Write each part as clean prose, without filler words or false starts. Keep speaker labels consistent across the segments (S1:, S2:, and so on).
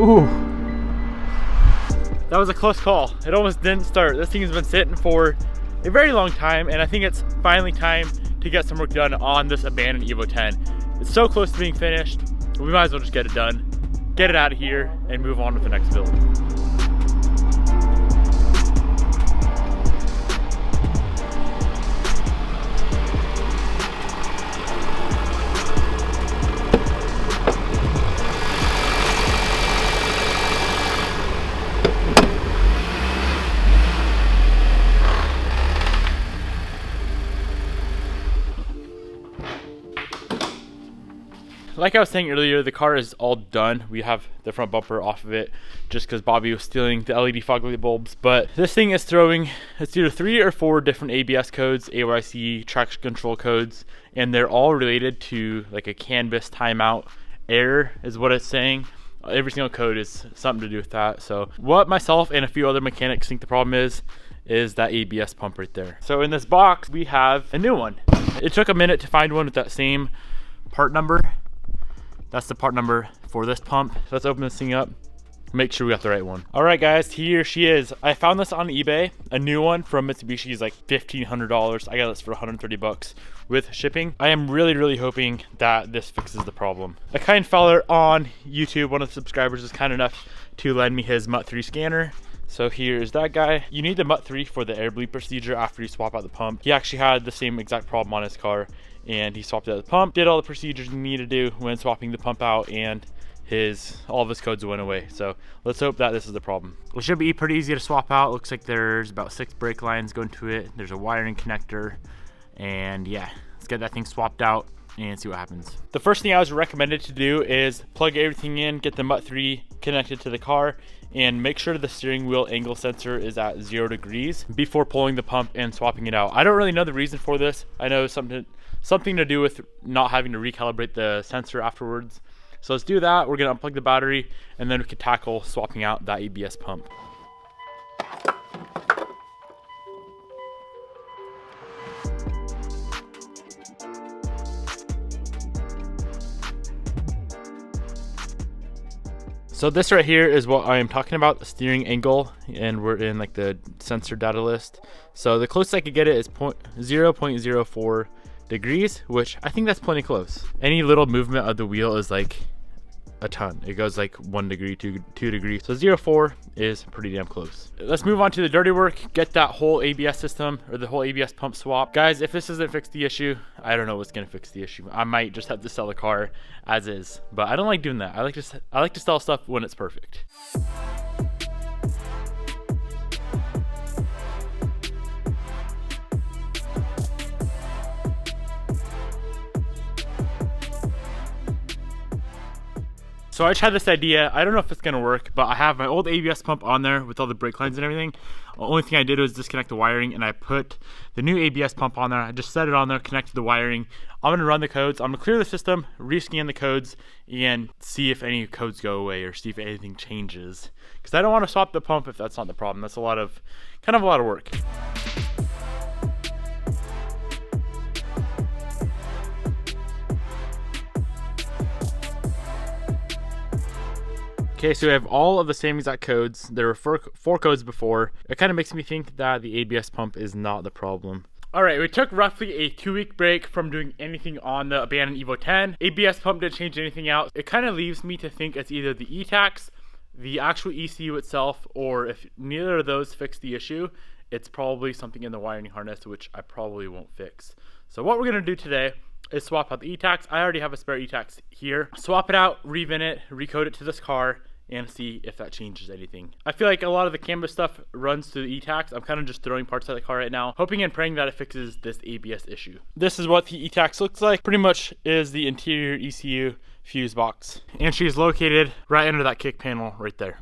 S1: Ooh. That was a close call. It almost didn't start. This thing has been sitting for a very long time, and I think it's finally time to get some work done on this abandoned Evo 10. It's so close to being finished, we might as well just get it done, get it out of here, and move on with the next build. Like I was saying earlier, the car is all done. We have the front bumper off of it just because Bobby was stealing the LED fog light bulbs. But this thing is throwing, it's either 3 or 4 different ABS codes, AYC, traction control codes, and they're all related to like a canvas timeout error is what it's saying. Every single code is something to do with that. So what myself and a few other mechanics think the problem is that ABS pump right there. So in this box, we have a new one. It took a minute to find one with that same part number. That's the part number for this pump. Let's open this thing up, make sure we got the right one. All right guys, here she is. I found this on eBay. A new one from Mitsubishi is like $1,500. I got this for 130 bucks with shipping. I am really hoping that this fixes the problem. A kind feller on YouTube, one of the subscribers, is kind enough to lend me his MUT3 scanner. So here's that guy. You need the MUT3 for the air bleed procedure after you swap out the pump. He actually had the same exact problem on his car, and he swapped out the pump, did all the procedures you need to do when swapping the pump out, and all of his codes went away. So let's hope that this is the problem. It should be pretty easy to swap out. Looks like there's about 6 brake lines going to it. There's a wiring connector, and yeah, let's get that thing swapped out and see what happens. The first thing I was recommended to do is plug everything in, get the MUT3 connected to the car, and make sure the steering wheel angle sensor is at 0 degrees before pulling the pump and swapping it out. I don't really know the reason for this. I know something to do with not having to recalibrate the sensor afterwards. So let's do that. We're gonna unplug the battery, and then we can tackle swapping out that ABS pump. So this right here is what I am talking about, the steering angle, and we're in like the sensor data list. So the closest I could get it is 0.04 degrees, which I think that's plenty close. Any little movement of the wheel is like a ton. It goes like 1 degree, 2 degrees. So 0.4 is pretty damn close. Let's move on to the dirty work, get that whole ABS system or the whole ABS pump swap. Guys, if this doesn't fix the issue, I don't know what's gonna fix the issue. I might just have to sell the car as is, but I don't like doing that. I like to sell stuff when it's perfect. So I tried this idea. I don't know if it's gonna work, but I have my old ABS pump on there with all the brake lines and everything. The only thing I did was disconnect the wiring, and I put the new ABS pump on there. I just set it on there, connected the wiring. I'm gonna run the codes. I'm gonna clear the system, rescan the codes, and see if any codes go away or see if anything changes. Because I don't want to swap the pump if that's not the problem. That's kind of a lot of work. Okay, so we have all of the same exact codes. There were four codes before. It kind of makes me think that the ABS pump is not the problem. All right, we took roughly a 2-week break from doing anything on the abandoned Evo 10. ABS pump didn't change anything out. It kind of leaves me to think it's either the ETACS, the actual ECU itself, or if neither of those fix the issue, it's probably something in the wiring harness, which I probably won't fix. So what we're gonna do today is swap out the ETACS. I already have a spare ETACS here. Swap it out, revin it, recode it to this car, and see if that changes anything. I feel like a lot of the canvas stuff runs to the ETACS. I'm kind of just throwing parts at the car right now, hoping and praying that it fixes this ABS issue. This is what the ETACS looks like. Pretty much is the interior ECU fuse box. And she's located right under that kick panel right there.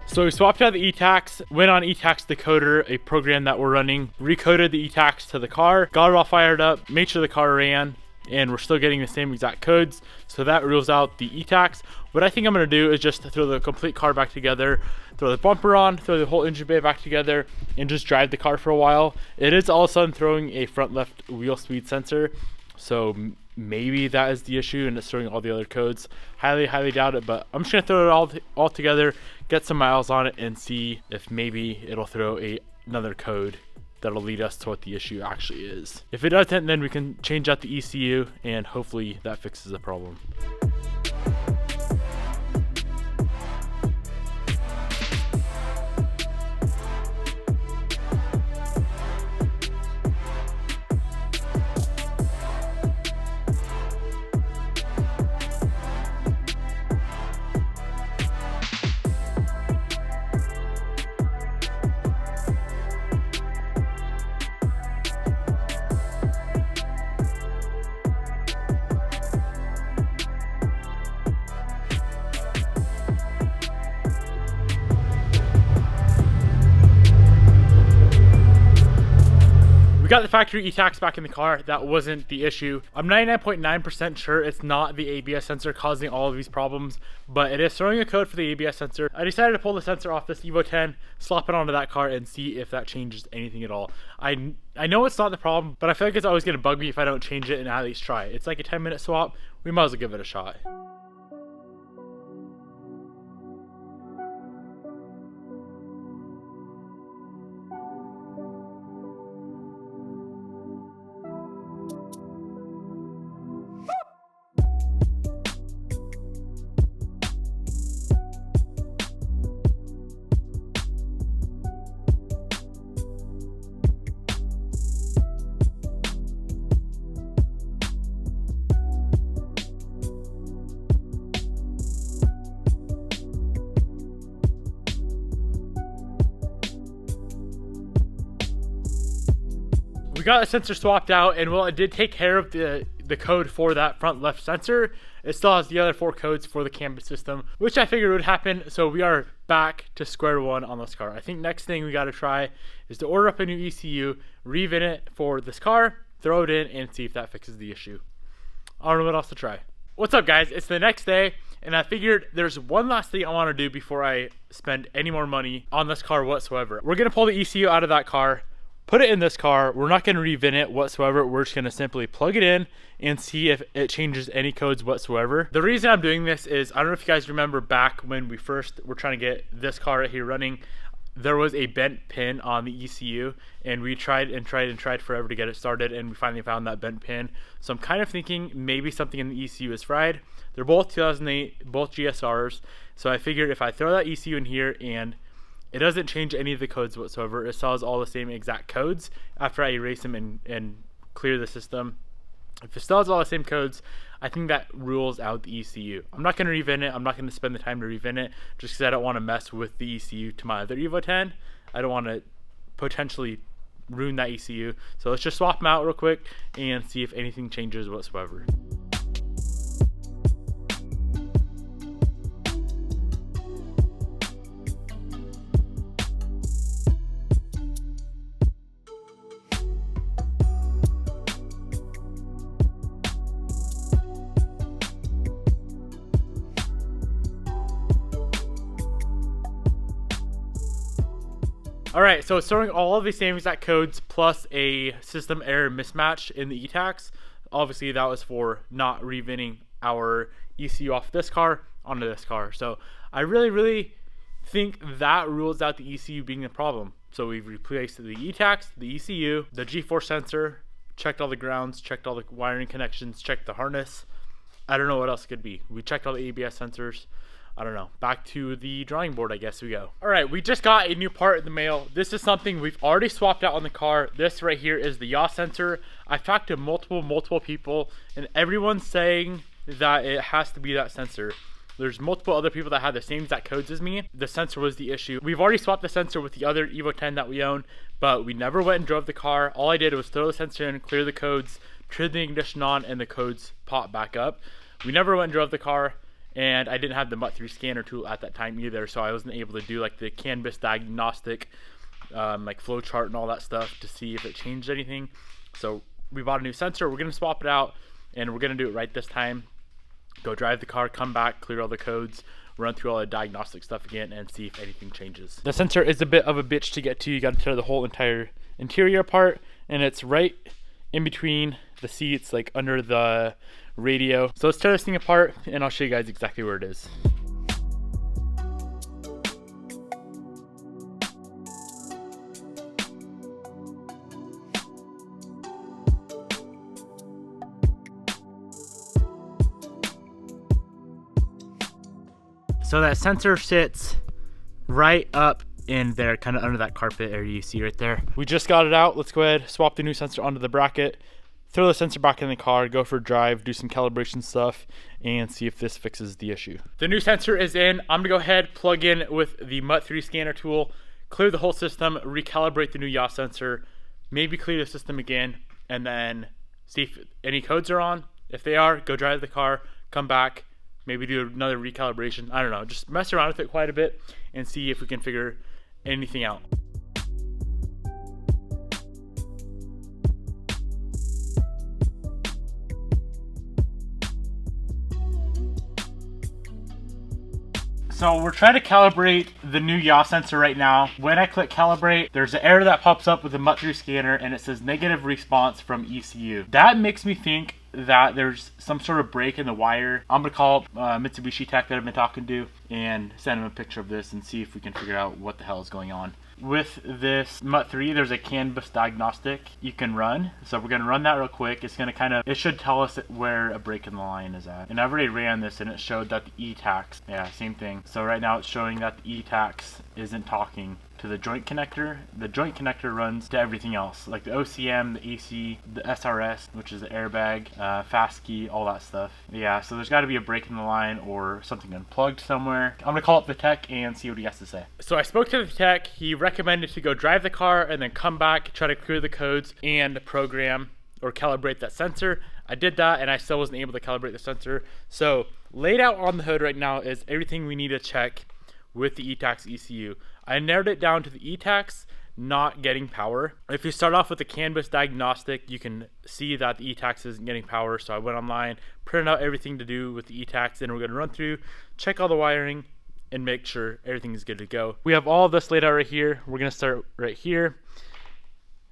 S1: So we swapped out the ETACS, went on ETACS Decoder, a program that we're running, recoded the ETACS to the car, got it all fired up, made sure the car ran, and we're still getting the same exact codes, so that rules out the ETACS. What I think I'm going to do is just throw the complete car back together, throw the bumper on, throw the whole engine bay back together, and just drive the car for a while. It is all of a sudden throwing a front left wheel speed sensor, so maybe that is the issue and it's throwing all the other codes. Highly doubt it, but I'm just going to throw it all together, get some miles on it, and see if maybe it'll throw another code that'll lead us to what the issue actually is. If it doesn't, then we can change out the ECU and hopefully that fixes the problem. We got the factory ETACS back in the car. That wasn't the issue. I'm 99.9% sure it's not the ABS sensor causing all of these problems, but it is throwing a code for the ABS sensor. I decided to pull the sensor off this Evo 10, slap it onto that car, and see if that changes anything at all. I know it's not the problem, but I feel like it's always going to bug me if I don't change it and at least try it. It's like a 10-minute swap. We might as well give it a shot. We got the sensor swapped out, and well, it did take care of the code for that front left sensor. It still has the other 4 codes for the canvas system, which I figured would happen. So we are back to square one on this car. I think next thing we got to try is to order up a new ECU, revin it for this car, throw it in, and see if that fixes the issue. I don't know what else to try. What's up, guys? It's the next day, and I figured there's one last thing I want to do before I spend any more money on this car whatsoever. We're going to pull the ECU out of that car, put it in this car. We're not going to revin it whatsoever. We're just going to simply plug it in and see if it changes any codes whatsoever. The reason I'm doing this is, I don't know if you guys remember back when we first were trying to get this car right here running, there was a bent pin on the ECU, and we tried forever to get it started, and we finally found that bent pin. So I'm kind of thinking maybe something in the ECU is fried. They're both 2008, both GSRs. So I figured if I throw that ECU in here and it doesn't change any of the codes whatsoever, it still has all the same exact codes after I erase them and clear the system. If it still has all the same codes, I think that rules out the ECU. I'm not going to revin it. I'm not going to spend the time to revin it just because I don't want to mess with the ECU to my other Evo 10. I don't want to potentially ruin that ECU. So let's just swap them out real quick and see if anything changes whatsoever. All right, so it's throwing all of the same exact codes plus a system error mismatch in the ETACS. Obviously, that was for not revinning our ECU off this car onto this car. So I really think that rules out the ECU being the problem. So we've replaced the ETACS, the ECU, the G4 sensor, checked all the grounds, checked all the wiring connections, checked the harness. I don't know what else it could be. We checked all the ABS sensors. I don't know. Back to the drawing board, I guess we go. All right, we just got a new part in the mail. This is something we've already swapped out on the car. This right here is the yaw sensor. I've talked to multiple people, and everyone's saying that it has to be that sensor. There's multiple other people that have the same exact codes as me. The sensor was the issue. We've already swapped the sensor with the other Evo 10 that we own, but we never went and drove the car. All I did was throw the sensor in, clear the codes, turn the ignition on, and the codes pop back up. We never went and drove the car. And I didn't have the MUT3 scanner tool at that time either, so I wasn't able to do like the canvas diagnostic, like flow chart and all that stuff to see if it changed anything. So we bought a new sensor. We're gonna swap it out and we're gonna do it right this time. Go drive the car, come back, clear all the codes, run through all the diagnostic stuff again, and see if anything changes. The sensor is a bit of a bitch to get to. You gotta tear the whole entire interior apart, and it's right in between the seats, like under the radio. So let's tear this thing apart, and I'll show you guys exactly where it is. So that sensor sits right up in there, kind of under that carpet area you see right there. We just got it out. Let's go ahead, swap the new sensor onto the bracket, throw the sensor back in the car, go for a drive, do some calibration stuff, and see if this fixes the issue. The new sensor is in. I'm gonna go ahead, plug in with the MUT3 scanner tool, clear the whole system, recalibrate the new yaw sensor, maybe clear the system again, and then see if any codes are on. If they are, go drive the car, come back, maybe do another recalibration. I don't know, just mess around with it quite a bit and see if we can figure anything out. So we're trying to calibrate the new yaw sensor right now. When I click calibrate, there's an error that pops up with the MUT3 scanner, and it says negative response from ECU. That makes me think that there's some sort of break in the wire. I'm gonna call Mitsubishi Tech that I've been talking to and send them a picture of this and see if we can figure out what the hell is going on. With this MUT3, there's a CAN bus diagnostic you can run. So we're gonna run that real quick. It's gonna it should tell us where a break in the line is at. And I've already ran this and it showed that the ETACS, yeah, same thing. So right now it's showing that the ETACS isn't talking to the joint connector. The joint connector runs to everything else, like the OCM, the AC, the SRS, which is the airbag, fast key, all that stuff. Yeah, so there's gotta be a break in the line or something unplugged somewhere. I'm gonna call up the tech and see what he has to say. So I spoke to the tech. He recommended to go drive the car and then come back, try to clear the codes and program or calibrate that sensor. I did that and I still wasn't able to calibrate the sensor. So laid out on the hood right now is everything we need to check with the ETACS ECU. I narrowed it down to the ETACS not getting power. If you start off with the CAN bus diagnostic, you can see that the ETACS isn't getting power. So I went online, printed out everything to do with the ETACS, and we're gonna run through, check all the wiring, and make sure everything is good to go. We have all of this laid out right here. We're gonna start right here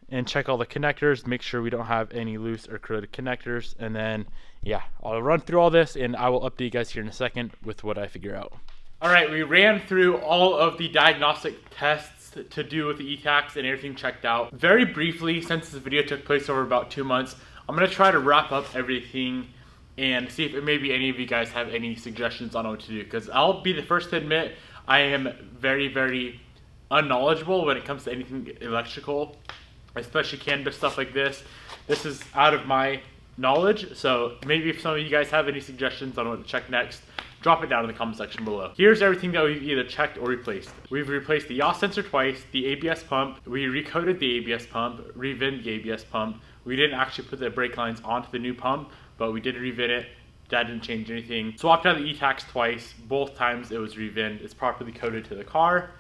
S1: and check all the connectors, make sure we don't have any loose or corroded connectors, and then yeah, I'll run through all this and I will update you guys here in a second with what I figure out. All right, we ran through all of the diagnostic tests to do with the ETACS and everything checked out. Very briefly, since this video took place over about 2 months, I'm gonna try to wrap up everything and see if maybe any of you guys have any suggestions on what to do, because I'll be the first to admit I am very, very unknowledgeable when it comes to anything electrical, especially CAN bus stuff like this. This is out of my knowledge, so maybe if some of you guys have any suggestions on what to check next, drop it down in the comment section below. Here's everything that we've either checked or replaced. We've replaced the yaw sensor twice, the ABS pump, we recoded the ABS pump, revin the ABS pump. We didn't actually put the brake lines onto the new pump, but we did revin it. That didn't change anything. Swapped out the ETACS twice. Both times it was revinned. It's properly coded to the car.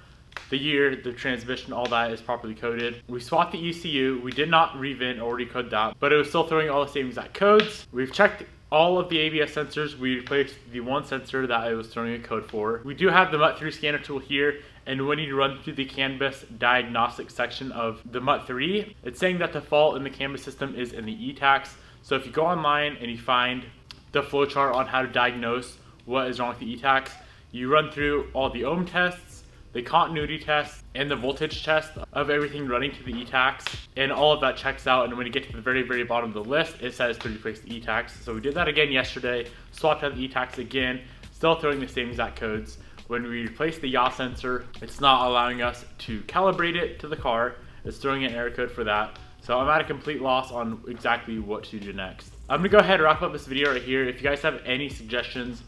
S1: The year, the transmission, all that is properly coded. We swapped the ECU. We did not revin or recode that, but it was still throwing all the same exact codes. We've checked all of the ABS sensors. We replaced the one sensor that it was throwing a code for. We do have the MUT3 scanner tool here, and when you run through the CAN bus diagnostic section of the MUT3, it's saying that the fault in the CAN bus system is in the ETACS. So if you go online and you find the flowchart on how to diagnose what is wrong with the ETACS, you run through all the ohm tests, the continuity test, and the voltage test of everything running to the ETACS, and all of that checks out. And when you get to the very, very bottom of the list, it says to replace the ETACS. So we did that again yesterday, swapped out the ETACS again, still throwing the same exact codes. When we replace the yaw sensor, it's not allowing us to calibrate it to the car. It's throwing an error code for that. So I'm at a complete loss on exactly what to do next. I'm gonna go ahead and wrap up this video right here. If you guys have any suggestions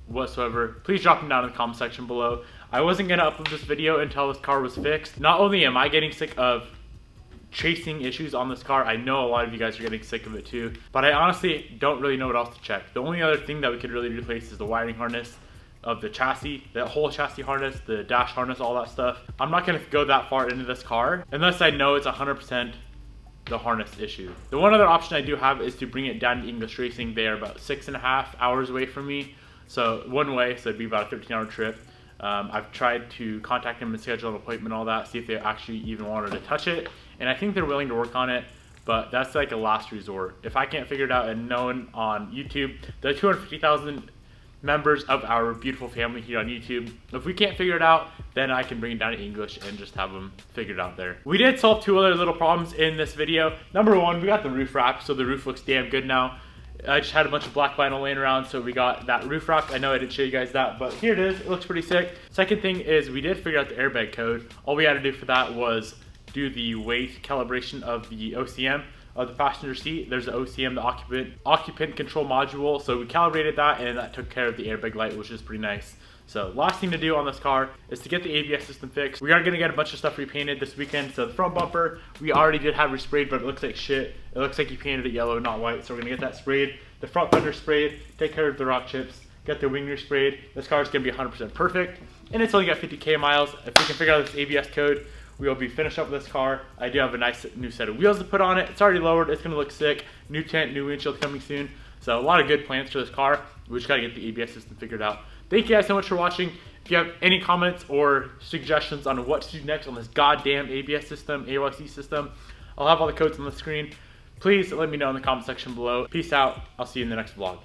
S1: whatsoever, please drop them down in the comment section below. I wasn't gonna upload this video until this car was fixed. Not only am I getting sick of chasing issues on this car, I know a lot of you guys are getting sick of it too, but I honestly don't really know what else to check. The only other thing that we could really replace is the wiring harness of the chassis, the whole chassis harness, the dash harness, all that stuff. I'm not gonna go that far into this car unless I know it's 100% the harness issue. The one other option I do have is to bring it down to English Racing. They are about 6.5 hours away from me, so one way, so it'd be about a 13-hour trip. I've tried to contact them and schedule an appointment, all that, see if they actually even wanted to touch it, and I think they're willing to work on it, but that's like a last resort. If I can't figure it out, and known on YouTube, there are 250,000 members of our beautiful family here on YouTube. If we can't figure it out, then I can bring it down to English and just have them figure it out there. We did solve 2 other little problems in this video. Number 1, we got the roof wrap, so the roof looks damn good now. I just had a bunch of black vinyl laying around, so we got that roof wrap. I know I didn't show you guys that, but here it is. It looks pretty sick. Second thing is we did figure out the airbag code. All we had to do for that was do the weight calibration of the OCM of the passenger seat. There's the OCM, the occupant control module. So we calibrated that, and that took care of the airbag light, which is pretty nice. So last thing to do on this car is to get the ABS system fixed. We are going to get a bunch of stuff repainted this weekend. So the front bumper, we already did have resprayed, but it looks like shit. It looks like you painted it yellow, not white. So we're going to get that sprayed. The front fender sprayed, take care of the rock chips, get the wing sprayed. This car is going to be 100% perfect. And it's only got 50K miles. If we can figure out this ABS code, we will be finished up with this car. I do have a nice new set of wheels to put on it. It's already lowered. It's going to look sick. New tent, new windshield coming soon. So a lot of good plans for this car. We just got to get the ABS system figured out. Thank you guys so much for watching. If you have any comments or suggestions on what to do next on this goddamn ABS system, AYC system, I'll have all the codes on the screen. Please let me know in the comment section below. Peace out. I'll see you in the next vlog.